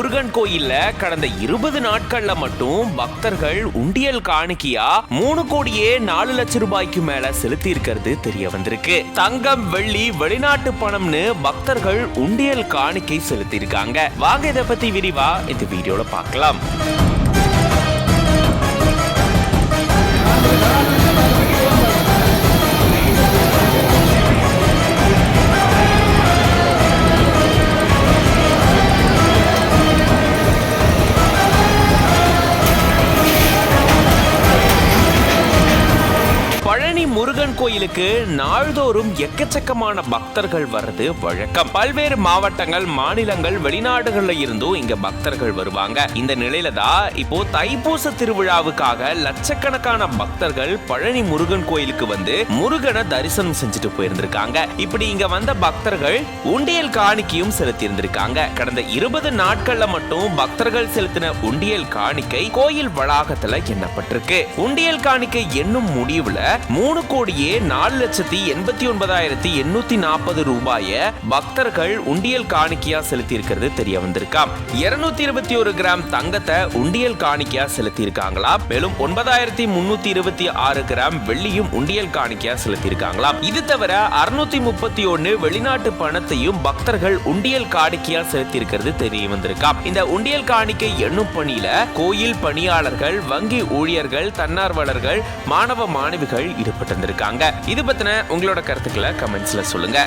முருகன் கோயில்ல கடந்த 20 நாட்கள்ல மட்டும் பக்தர்கள் உண்டியல் காணிக்கையா 3,04,00,000 ரூபாய்க்கு மேல செலுத்தி இருக்கிறது தெரிய வந்திருக்கு. தங்கம், வெள்ளி, வெளிநாட்டு பணம்னு பக்தர்கள் உண்டியல் காணிக்கை செலுத்தி இருக்காங்க. வாங்க இதை பத்தி விரிவா இந்த வீடியோல பார்க்கலாம். பழனி முருகன் கோயிலுக்கு நாள்தோறும் எக்கச்சக்கமான பக்தர்கள் வர்றது வழக்கம். பல்வேறு மாவட்டங்கள், மாநிலங்கள், வெளிநாடுகள்ல இருந்தும் இங்க பக்தர்கள் வருவாங்க. இந்த நிலையில தான் இப்போ தைப்பூச திருவிழாவுக்காக லட்சக்கணக்கான பக்தர்கள் பழனி முருகன் கோயிலுக்கு வந்து முருகனை தரிசனம் செஞ்சுட்டு போயிருந்திருக்காங்க. இப்படி இங்க வந்த பக்தர்கள் உண்டியல் காணிக்கையும் செலுத்தி இருந்திருக்காங்க. கடந்த 20 நாட்கள்ல மட்டும் பக்தர்கள் செலுத்தின உண்டியல் காணிக்கை கோயில் வளாகத்துல எண்ணப்பட்டிருக்கு. உண்டியல் காணிக்கை எண்ணும் முடிவுல 3,04,89,840 ரூபாய பக்தர்கள் உண்டியல் காணிக்கையா செலுத்தி இருக்கிறது தெரிய வந்திருக்காம். 221 கிராம் தங்கத்தை உண்டியல் காணிக்கையா செலுத்தி இருக்காங்களா. மேலும் 9,326 கிராம் வெள்ளியும் உண்டியல் காணிக்கையா செலுத்தி இருக்காங்களாம். இது தவிர 631 வெளிநாட்டு பணத்தையும் பக்தர்கள் உண்டியல் காணிக்கையா செலுத்தி இருக்கிறது தெரிய வந்திருக்காம். இந்த உண்டியல் காணிக்கை எண்ணும் பணியில கோயில் பணியாளர்கள், வங்கி ஊழியர்கள், தன்னார்வலர்கள், மாணவ மாணவிகள் ஈடுபட்டிருந்திருக்காங்க. இது பத்தின உங்களோட கருத்துக்களை கமெண்ட்ஸ்ல சொல்லுங்க.